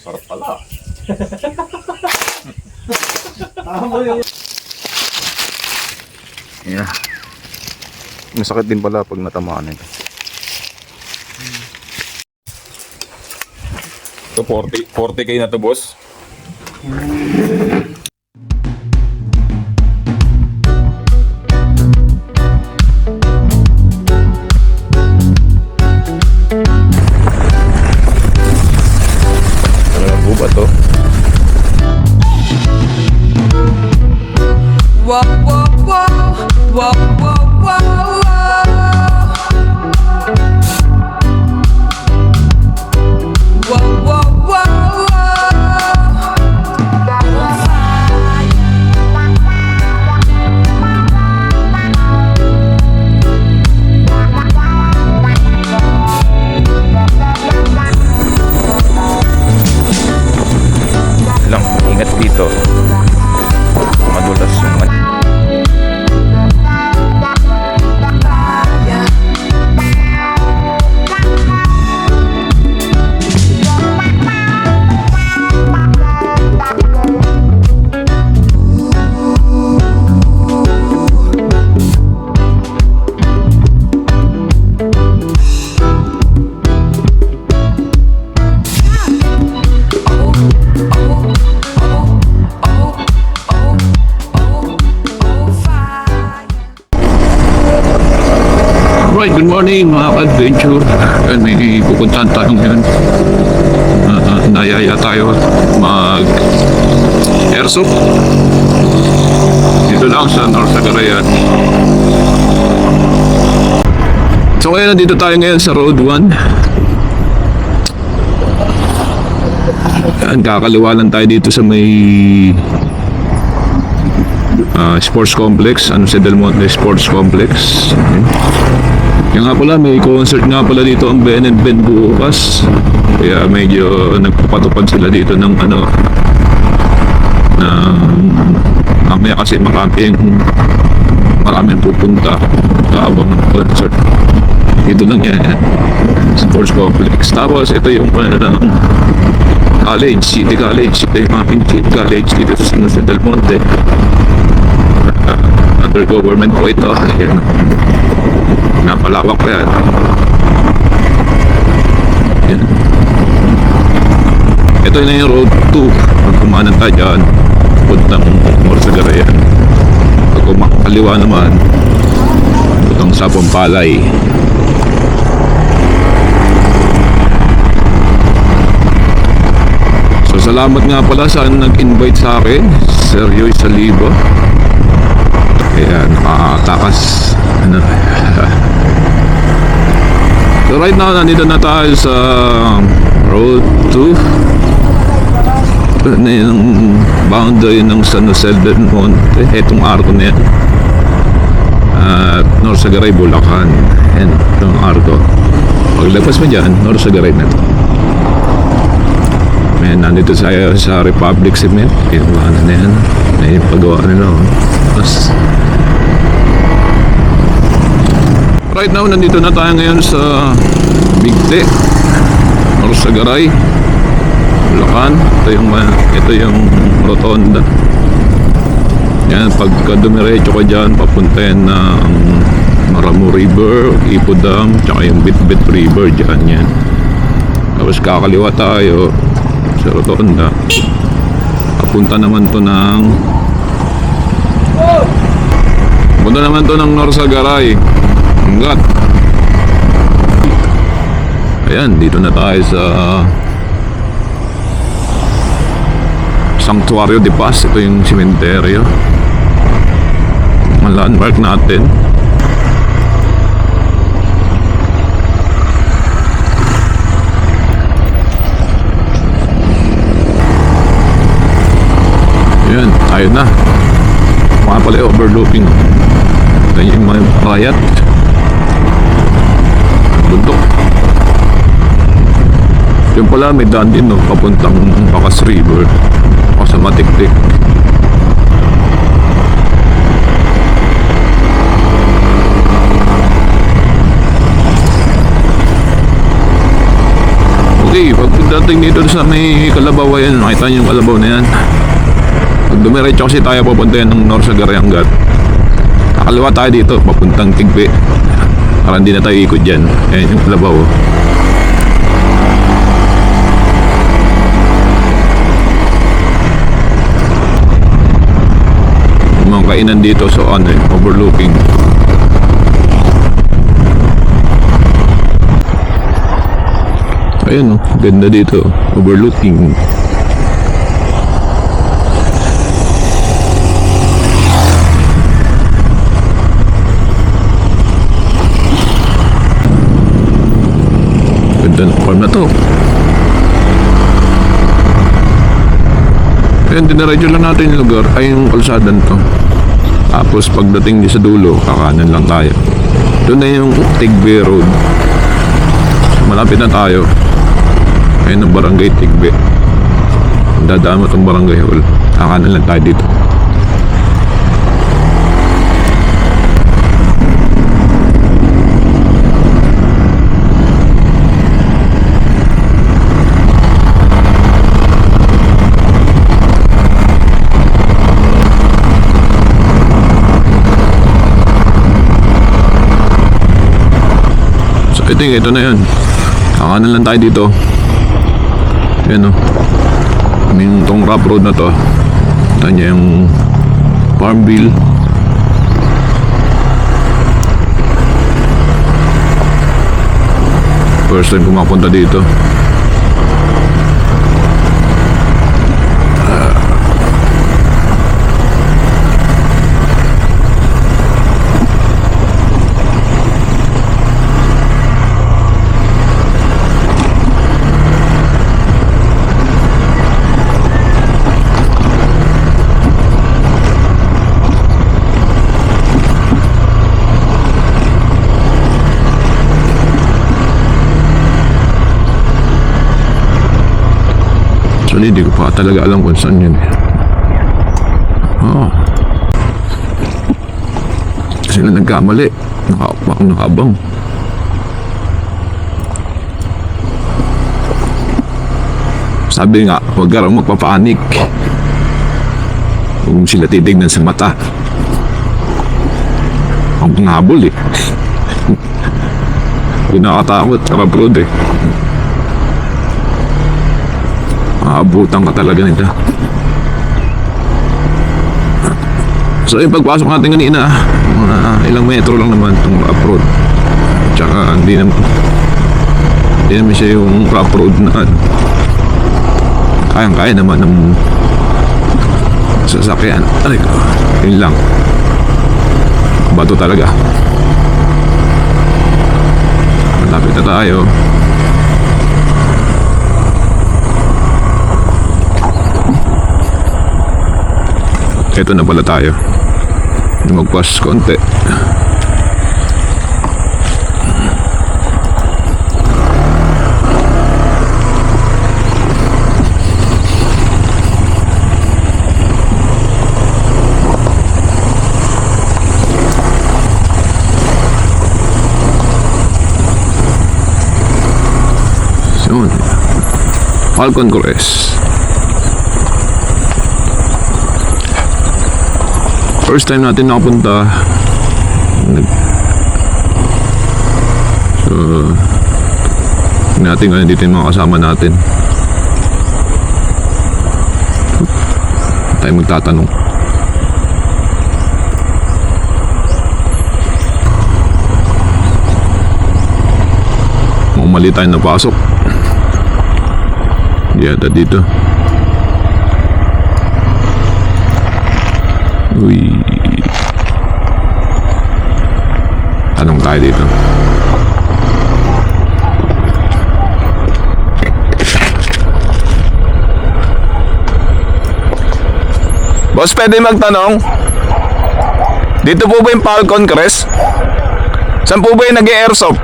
Sarap pala. Yeah. Masakit din pala pag natamaan ito. Ito 40k na to, boss. Talagang buba to. Whoa, whoa, whoa, whoa, whoa, whoa, whoa, whoa, whoa, Lang, ingat dito. Madulas yung Alright, good morning mga ka-adventure. May pupuntahan tayo ngayon. Nayaya tayo mag-airsoft. Dito lang sa North Cagayan. So ngayon, nandito tayo ngayon sa Road 1. Kakaliwa lang tayo dito sa may sports complex, sa Del Monte Sports Complex. Yung nga pala, may concert nga pala dito ang Ben and Ben bukas. Kaya medyo nagpapatupad sila dito ng na mamaya kasi maraming pupunta habang concert. Dito lang yan, Sports Complex. Tapos ito yung college, City College. Ito yung aking City College dito sa Del Monte. Under government po ito. Ayan. Napalawak pa yan. Ayan. Ito na yung road 2. Pag kumanan tayo dyan, puntang North Cagayan. Pag kumakaliwa naman, puntang Sapong Palay. So salamat nga pala sa nag-invite sa akin, Sir Yoy Saliba. Kaya nakatakas. So right now, nandito na tayo sa Road 2. Na yung boundary ng San Jose del Monte. Itong arko na yan. At North Sagaray, Bulacan. Yan, itong arko. Paglagpas mo dyan, North Sagaray na ito. Ayan, nandito tayo sa Republic Cement. Yung ano na yan. May pagawa nila. Tapos right now, nandito na tayo ngayon sa Bigte, North Sagaray, Bulacan. Ito yung rotonda. Yan, pagka dumiretso ka dyan, papunta yan ng Maramo River, Ipo Dam, tsaka yung Bitbit River dyan yan. Tapos kakaliwa tayo sa rotonda. Papunta naman to ng North Sagaray. Hanggat. Ayan, dito na tayo sa Sanctuario de Paz. Ito yung sementeryo. Ang landmark natin. Ayan, ayun na. Mga pala overlooking. Ito yung mga payat. Bundok. Yung pala may daan din, no, papuntang Bacas River o sa Matiktik. Okay, pagpunta pagdating dito sa may Kalabaw, ayan, nakita niyo yung Kalabaw na yan. Pag dumiretso kasi tayo, papunta yan ng Norsagaray hanggat. Kakaliwa tayo dito, papuntang Tigbe. Para hindi na tayo ikot dyan. Ayan yung Kalabaw. Yung mga kainan dito, so ano, overlooking. Ayan, oh, ganda dito, overlooking. Ganda ng farm na to. Ayan, dinaradyo lang natin yung lugar, ay yung kalsadan to. Tapos pagdating di sa dulo, kakanan lang tayo. Doon na yung Tigbe Road. So, malapit na tayo. Ayan ang barangay Tigbe. Dadaan mo itong barangay hall. Kakanan lang tayo dito. So I think ito na yun. Kakanan lang tayo dito. Yan o. Yung tong rough road na to. Ito niya yung Farmville. First time pumapunta dito. Actually, hindi ko pa talaga alam kung saan yun. Kasi na nagkamali. Nakabang. Sabi nga, huwag ka raw magpapanik. Huwag mo sila titignan sa mata. Ang panghabol eh. Hindi nakatakot. Karabroad eh. Maabutan ka talaga nila. So yung pagpasok natin kanina, ilang metro lang naman itong rough road. Tsaka hindi naman siya yung rough road na kayang-kaya naman ng sasakyan. Ay, yun lang. Bato talaga. Malapit na tayo. Ito na pala tayo. Magpas konti. So, Falcon Crest. First time natin nakapunta. So, natin ngayon dito yung mga kasama natin. Tayo magtatanong. Mukhang mali tayo napasok. Yata dito. Uy. Tanong tayo dito. Boss, pwede magtanong? Dito po ba yung Falcon Crest? Saan po ba yung nag-airsoft?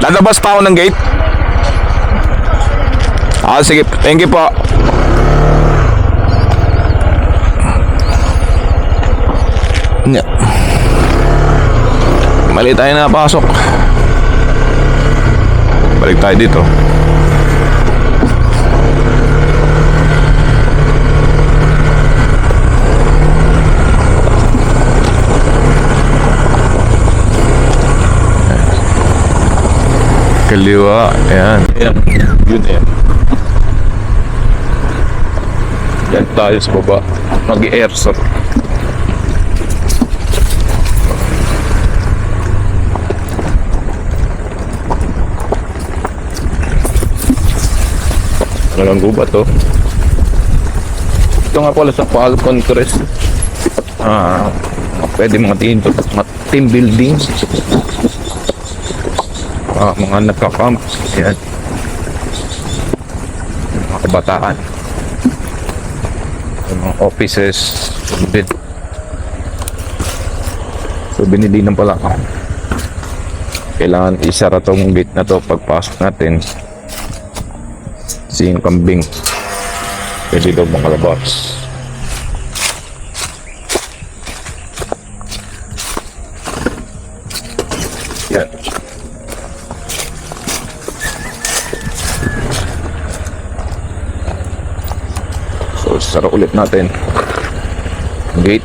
Lalabas pa ako ng gate? Sige, thank you po. Mali tayo napasok. Balik tayo dito. Kaliwa, ayan. Yun yan. Yan tayo sa baba. Mag-airsoft. Nalanggo ba to? Ito nga pala sa Falcon Crest. Pwede mga team building. Mga nagka-camp. Yan. Mga kabataan. Mga offices. Din. So binilinan pala ako. Kailangan isara tong gate na to pagpasok natin. Kasi yung kambing pwede daw makalabas. Yan. So sara ulit natin gate.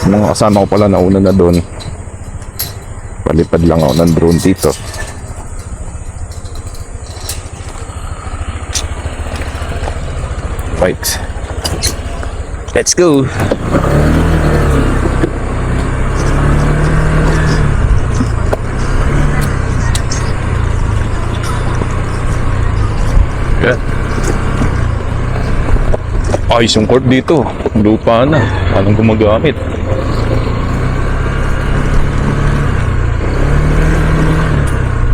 Mga kasama ko pala nauna na doon. Palipad lang ako ng drone dito. Right. Let's go. Yeah. Ayos yung court dito. Lupa na. Anong gumagamit?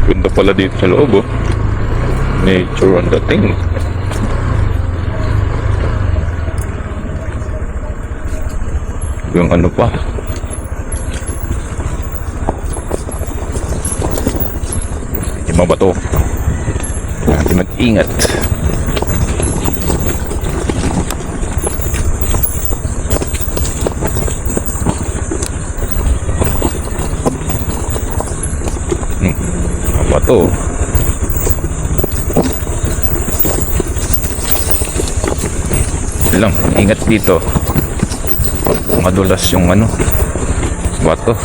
Ganda pala dito sa loob, oh. Nature on the thing. Yung ano pa. Yung mga bato. Natin mag-ingat. Mga bato. Lang, ingat dito. Madulas yung ano, bato.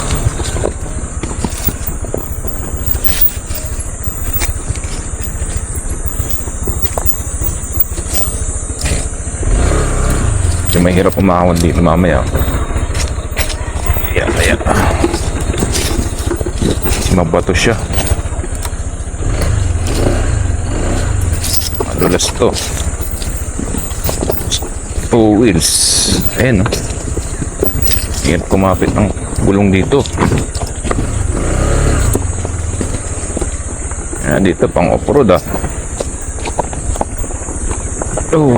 So mahirap umahon dito mamaya. Ayan. Kasi mabato siya. Madulas to. 2 wheels. Ayan, oh. Yan, kumapit ang gulong dito. Yan, dito pang off-road, ah. Oh.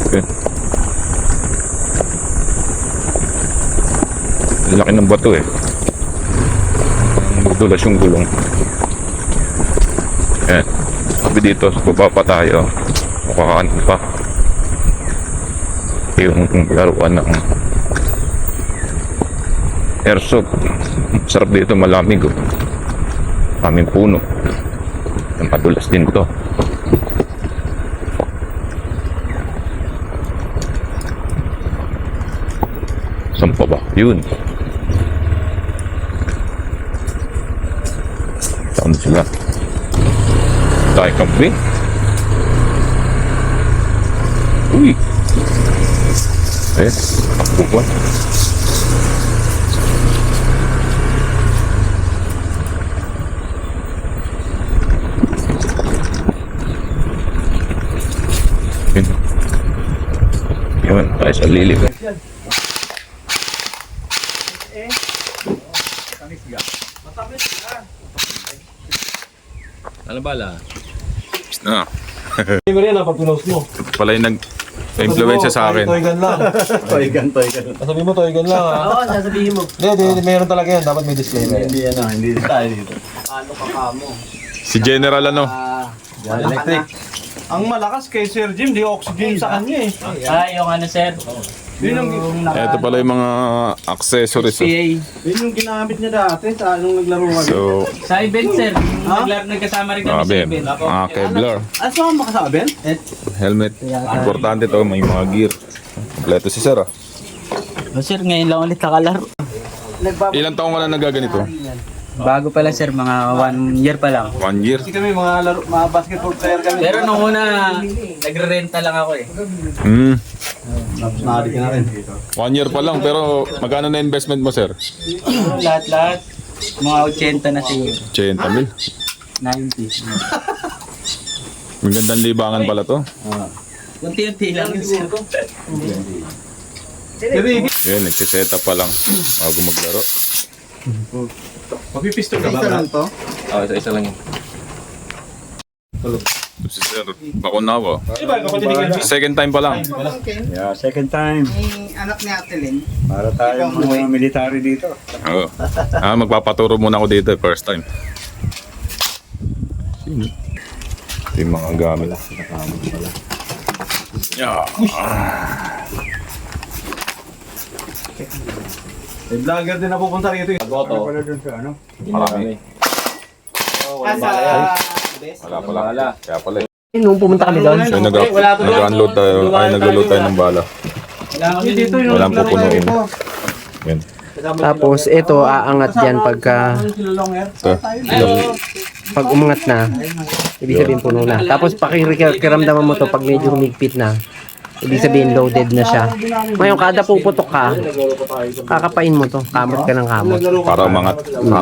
Okay. Laki ng bato, eh. Magdulas yung gulong. Yan. Sabi dito, baba pa tayo. Mukhaan pa. Yung laruan ng airsoft. Sarap dito, malamig, oh. Kaming puno. Yung padulas din to. Saan pa ba? Yun. Saan sila? Tayo kambing. Uy. Buwan. Yun, tayo sa lilim. Ano bala? Ah. Hindi mo rin pag pinost mo. Pala yung nag-influensya sa akin. Toygan lang. Toygan. Sabi mo toygan lang, ha? Oo, sasabihin mo. Hindi, meron talaga yan. Dapat may disclaimer. Hindi tayo dito. Paano ka kamo? Si General ano? Electric. Ang malakas kay Sir Jim, di oxygen sa kanya eh. Yung ano sir, Ito pala yung mga accessories. Oh. Yun yung ginamit niya dati sa anong naglaro kami. So, Sa event, sir. Nagkasama rin kami sa grabe. event. Mga Kevlar. Ah, saan mo makasabi? Helmet. Importante to, may mga gear. Kompleto si Sir. Oh, sir, ngayon lang ulit nakalaro. Ilang taong ka na nagaganito? Bago pa lang, sir. Mga 1 year pa lang. 1 year. Kasi kami mga basketball player kami. Pero nung una, nagre-renta lang ako eh. Nari ka na rin. 1 year pa lang, pero magkano na investment mo, Sir? Lahat-lahat. Mga 80 na siguro. 80 mil. 90. Magandang libangan pala to. Unti-unti lang yun, sir. Yan, nagsiset up pa lang bago maglaro. Magpipistol ka ba? Lang to? Isa lang yun. Si Sir, Bakunawa. Second time pa lang. Yeah, second time. anak ni Ate Lynn. Para tayong mga military dito. Oo. Magpapaturo muna ako dito, first time. Ito yung mga gamit. Yeah. May vlogger din na pupunta rito. Wala dun sa ano? Marami. Wala pala. Kaya pala. Nung pumunta kami doon, So, nag-unload tayo, naglo-load tayo ng bala. Walang pupunuin. Yan. Tapos ito aangat diyan pagka Ito. pag umangat na, ibig sabihin puno na. Tapos pakiramdaman mo to pag medyo humigpit na. Ibig sabihin loaded na siya. Ngayon kada puputok ka, kakapain mo to, kamot ka ng kamot. Para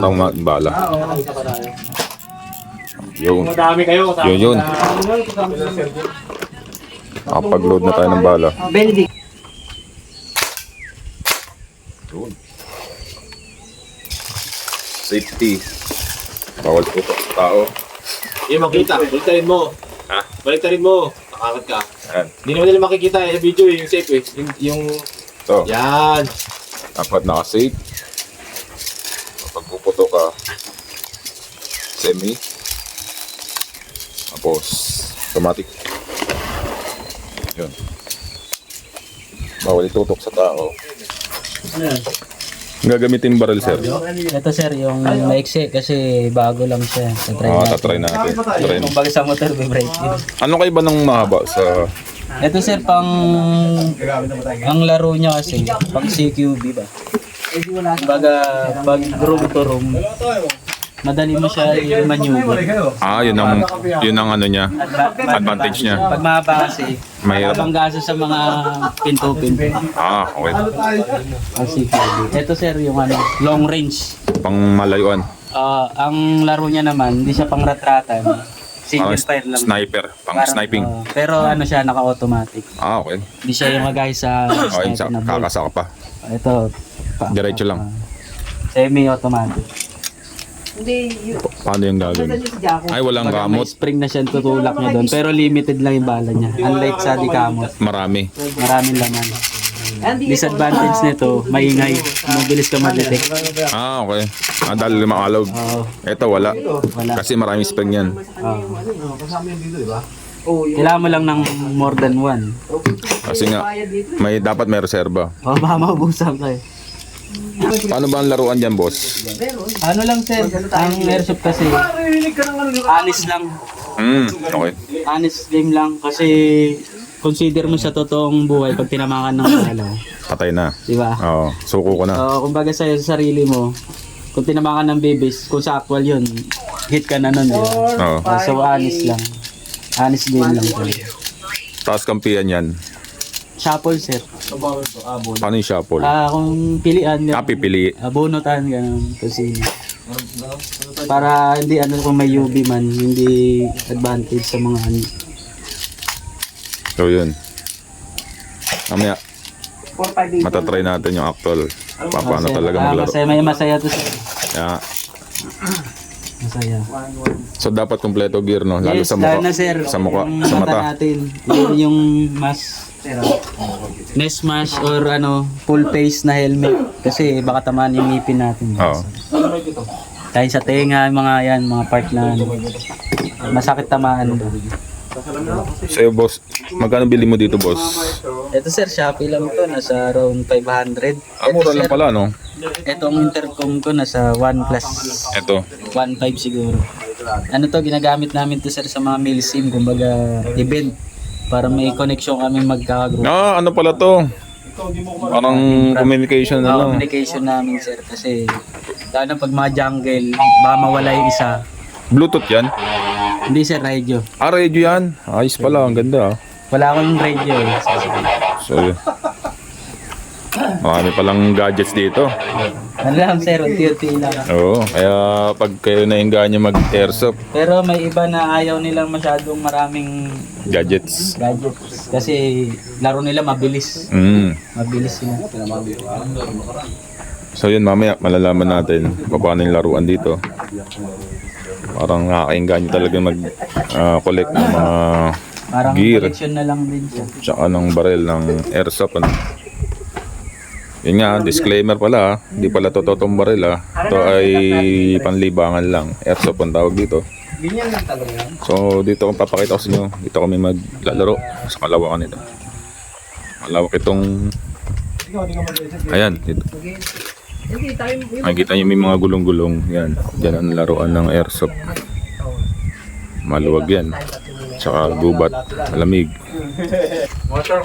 umangat bala. Yun. Yun. Nakapag-load na tayo ng bala. Benedict. Safety. Bawal putok sa tao. Makita, baliktarin mo. Ha? Baliktarin mo. Nakakat ka. Yan. Hindi naman nila makikita sa video yung safe eh. Yung Ito. yan. Dapat naka-safe. Kapag puputok ka, semi. Tapos, automatic. Yun. Bawal itutok sa tao. Gagamitin barrel, sir. ito sir, yung maiksi kasi bago lang siya. Tatry natin. Try. Kung bago sa motor, may brake din. Ano kayo ba ng mahaba sa... Ito sir, ang laro niya kasi, pang CQB ba? Baga, pag room to room, madali mo siya i-maneuver. Yun ang ano niya. Advantage niya. Pag mahaba kasi, Mahirap. habang gaso sa mga pinto-pinto. Okay. Ang CQB. Ito sir, yung ano, long range. Pang malayuan. Ang laro niya naman, hindi siya pang ratratan. Single Pang fire lang. sniper. Pang Parang, sniping. pero ano siya, naka-automatic. Okay. Hindi siya yung magay sa Okay, sniper na bolt. kakasaka pa. Ito. Diretso lang. Semi-automatic. Paano yung gagawin? Ay, walang May gamot. spring na siya tutulak niya doon. Pero limited lang yung bala niya. Unlike sa Dikamot, Marami. maraming laman. Disadvantage nito, maingay. Mabilis ka ma-detect. Okay. Dahil makalog. Oo. Ito, wala. Wala. Kasi maraming spring yan. Kailangan mo lang ng more than one. Kasi nga, dapat may reserba. O, baka maubusan ka eh. Paano ba ang laruan dyan, boss? Ano lang sir, ang airsoft kasi, honest lang. Okay. Honest game lang kasi consider mo sa totoong buhay pag tinamakan ng bala. Patay na. Di ba? Oo. Suko ko na. So, kumbaga sa'yo sa sarili mo, kung tinamakan ng babies, kung sa actual yun, hit ka na nun. Di ba? Oo. So, honest lang. Honest game lang. Taas kampihan yan. Shuffle, sir. Paano yung shuffle? Kung pilian, Pipili. bunutan, ganun, kusina. Para hindi, kung may UV man, hindi advantage sa mga ano. So, yun. Mamaya, matatry natin yung actual. Paano talaga maglaro. Masaya to, sir. Yeah. Masaya. So, dapat kompleto gear, no? Lalo sa mukha. lalo na, sir. Sa mukha. Yung Sa mata. natin. Yung nest mask or full face na helmet. Kasi baka tamaan yung ngipin natin. Oo. Tayo sa tenga, mga part na masakit tamaan. Sa'yo, boss. Magkano bili mo dito, boss? Ito sir, Shopee lang to, nasa around 500. Mura lang pala, no? Ito ang intercom ko, nasa 1 plus Ito. 1.5 siguro. Ano to, ginagamit namin to sir sa mga mail sim, kumbaga event. Para may connection kami magkakagroup. Ano pala to? Parang communication na lang. Communication namin sir, kasi lalo pag mga jungle, baka mawala yung isa. Bluetooth yan? Hindi sir, radio. Radio yan? Ayos pala, ang ganda. Wala akong radio eh. So, marami palang gadgets dito. Ano lang sir, unti-unti lang. Oo, kaya pag kayo naingganya mag-airsoft, Pero may iba na ayaw nilang masyadong maraming gadgets. gadgets. Kasi laro nila mabilis. Mabilis sila. So yun, mamaya malalaman natin paano yung laruan dito. Parang nakakainganyo talaga mag-collect ng mga Parang gear, collection na lang din siya. tsaka ng barel ng airsoft. Yun nga, disclaimer pala, hindi pala to totoong barel. Ito ay panlibangan lang. Airsoft ang tawag dito. So dito kung papakita ko sa inyo, dito kami maglalaro sa kalawakan nito. Malawak itong, ayan, dito. Makikita nyo may mga gulong-gulong. Yan, dyan ang laruan ng airsoft. Maluwag yan. Tsaka gubat, malamig.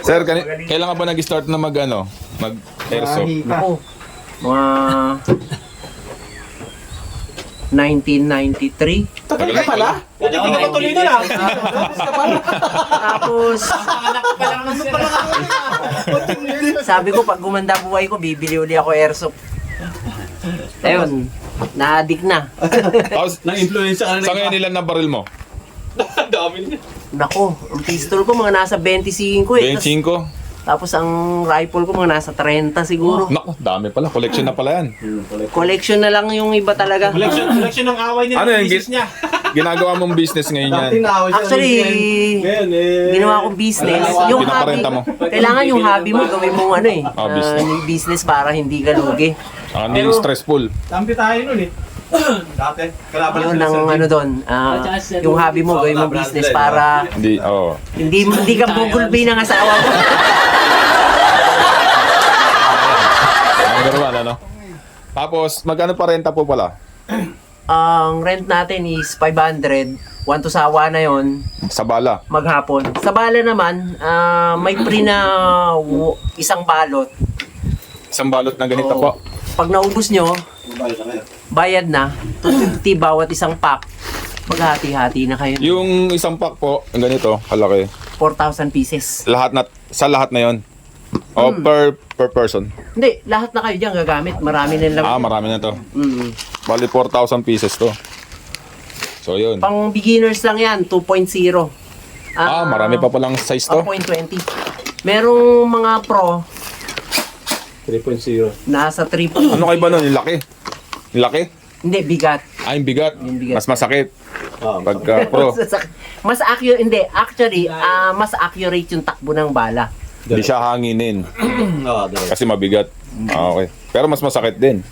Sir, kailan ka ba nag-start na mag-airsoft? Ako, mga 1993. Tagal na pala? Hindi ka patuloy na lang. Tapos, sabi ko, pag gumanda buhay ko, bibili uli ako airsoft. Ayun, na-addict na. Tapos, Na-influence ka na sa ngayon ilan na baril mo? Dami niya. Nako, ang pistol ko mga nasa 25 eh. 25? Tapos ang rifle ko mga nasa 30 siguro. Naku, dami pala. Collection na pala yan. Collection na lang yung iba talaga. Collection ng away nila. Ano yan? Business niya. Ginagawa mong business ngayon yan. Actually, ginawa kong business. Yung hobby, Pinaparenta mo. kailangan yung hobby mo gawin mong business. yung business para hindi ka lugi. Saka hindi stressful. Tampi tayo nun eh. Dati, kalaban Yun ang doon, yung hobby mo gawin mong business para Hindi, oo. hindi ka bugulbi ng asawa mo. Ang garawan, ano? Tapos, magkano pa renta po pala? Ang rent natin is 500. 1 to sawa na yon Sa bala. maghapon. Sa bala naman, may free na isang balot. Isang balot na ganito Oo. po. Pag naubos nyo, bayad na. 250 bawat isang pack. Maghati-hati na kayo. Yung isang pack po, ang ganito, kalaki. 4,000 pieces. Sa lahat na yon. O per person. Hindi, lahat na kayo dyan gagamit. Marami na lang. Marami na to. Mm. Bali 4,000 pieces to. So yun. Pang beginners lang yan, 2.0. Marami pa palang size to. 1.20. Merong mga pro, 3.0. nasa 3. Ano kayo ba nun? Yung laki? Yung laki? Hindi, bigat. Yung bigat. Yung bigat. Mas masakit. Pagka pro. Mas accurate, hindi. Actually, mas accurate yung takbo ng bala. Hindi siya hanginin. Kasi mabigat. Okay. Pero mas masakit din.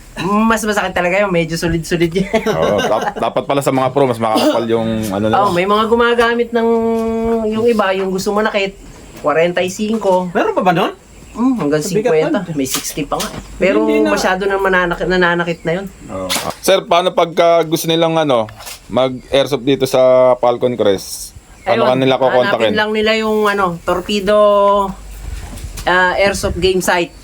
Mas masakit talaga yun. Medyo solid-solid yan. Oo, dapat pala sa mga pro, mas makakapal yung ano na. May mga gumagamit ng yung iba, yung gusto manakit, 45. Meron pa ba nun? Hanggang 50. May 60 pa nga. Pero masyado nang nananakit na yun. Sir, paano pagka gusto nilang mag-airsoft dito sa Falcon Crest? Paano Ayun, kanila kukontakin? hanapin lang nila yung Torpedo Airsoft Game Site.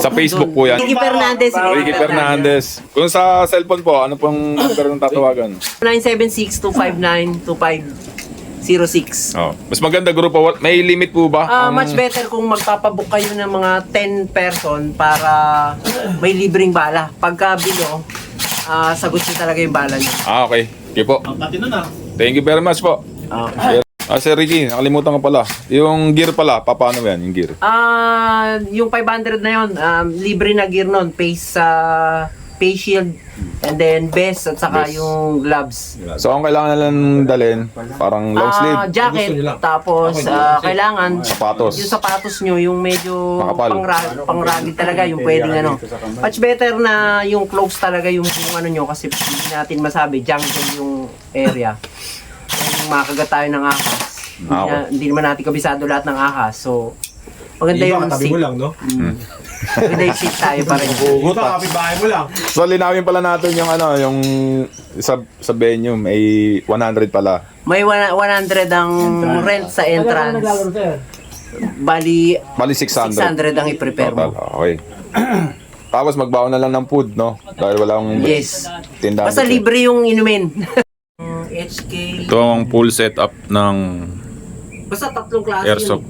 Sa Facebook po yan. Ricky Fernandez. Ricky Fernandez. Kung sa cellphone po, ano pong number ng tatawagan? 976-259-2506. Oh. Mas maganda grupo. May limit po ba? Much better kung magpapabook kayo ng mga 10 person para may libreng bala. Pagka bilo, sagot nyo talaga yung bala nyo. Okay. Okay po. Pati nun Thank you very much po. Okay. Sir Ricky, nakalimutan ko pala. Yung gear pala, paano yan yung gear? Yung 500 na yun, libre na gear nun. Face shield, and then vest, at saka yung gloves. So, ang kailangan nalang dalhin, parang long sleeve. Jacket, tapos kailangan Sapatos. yung sapatos nyo, yung medyo Makapal. pang-rugged talaga, yung pwedeng much better na yung clothes talaga yung ano nyo, kasi hindi natin masabi, jungle yung area. Kung makagat tayo ng ahas, Hindi naman natin kabisado lahat ng ahas. So, maganda yung Katabi seat. mo lang, no? Maganda yung seat tayo pa rin. Iba, kapitbahay mo lang. So linawin pala natin yung yung sa venue may 100 pala. May 100 ang rent sa entrance. Bali, Bali 600. 600 ang i-prepare Total. mo. Okay. Tapos magbaon na lang ng food, no? Dahil walang Yes. tindahan. Basta libre yung inumin. HK. Ito ang full setup ng Basta 3 klase airsoft.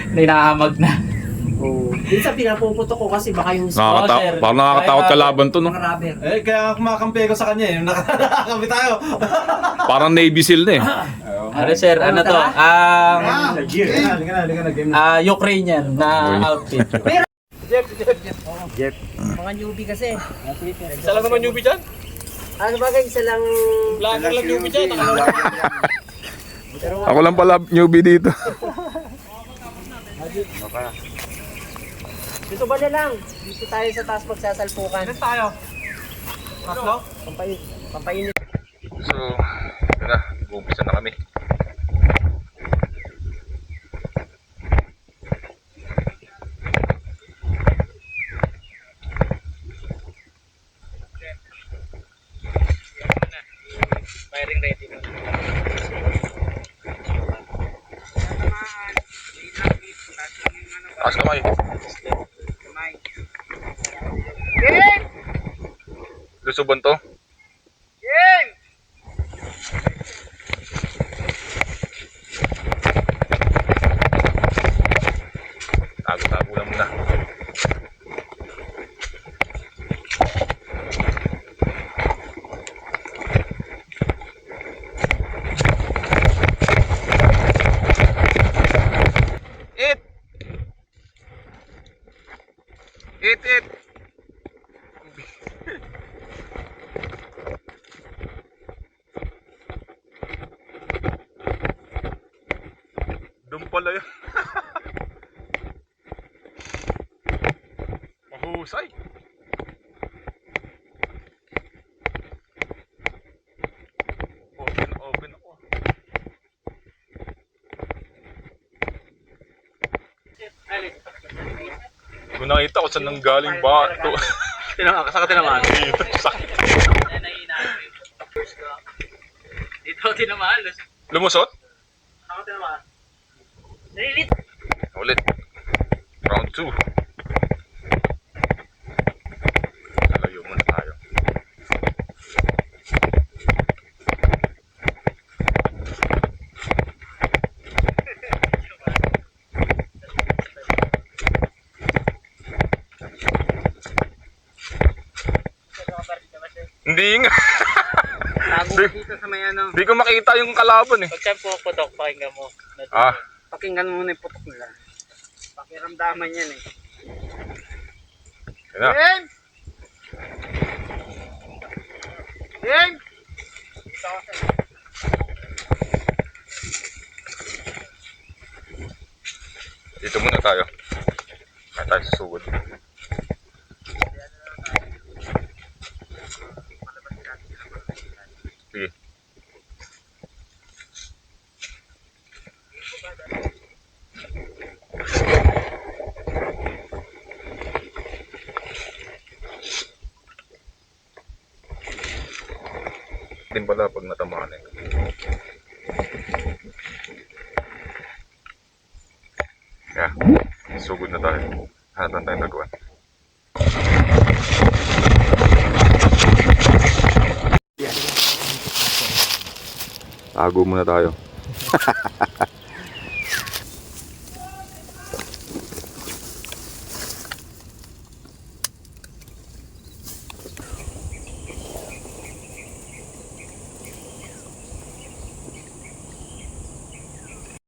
Ninahamag na. Oh. Minsan pinapuputok ko kasi baka yung Parang nakakatakot kalaban to, no? mga rubber. Eh, kaya kumakampi ko sa kanya eh. Nakakampi tayo. Parang Navy SEAL na eh. Ano sir, ano to? Halika na. Ukrainian na outfit. Mga newbie kasi. Isa lang naman newbie dyan. Ano bagay, isa lang... Vlogger lang newbie dyan. Ako lang pala newbie dito. Dito ba na lang? Dito tayo sa taas magsasalpukan. Saan tayo? Maslo? Pampainit. So, yun na. Umpisa na kami. Firing ready na. Taas kamay. Lusuban to? Tago-tago lang muna. It. Doon pala yun. Mahusay. Open ako. Kung nakita ko saan nang galing ba ito. Sakit naman. Dito, sakit. Dito tinamaan. Lumusot? Ako tinamaan. Ulit. Round 2. Lalayo muna tayo. Hindi nga. Dito sa may ano. Hindi ko makita yung kalaban eh. Pag siya puputok, pakinggan mo. Ah, Pakinggan mo muna yung putok nila. Pakiramdaman yan eh. yun na. Dito muna tayo. Kaya tayo susugod. Sige. Din pala pag natamaan eh. Yeah, sugod na tayo. Hanatan tayong nagawa. Tago muna tayo.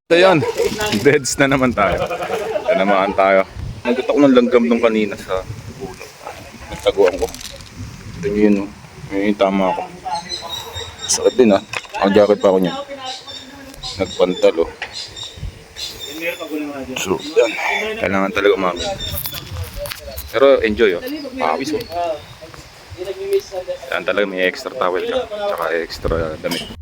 So yun, deads na naman tayo. Tanamaan tayo. Nagkita ko ng langgam nung kanina sa ulo. Nagtaguan ko. Ito nyo yun, oh. Yun yung tama ako. Sakit din ah. Naka-jacket pa ako niyan. Nagpantal oh. So, yan. Kailangan talaga umamin. Pero enjoy oh. Pawis oh. Yan talaga may extra towel ka. Tsaka extra damit.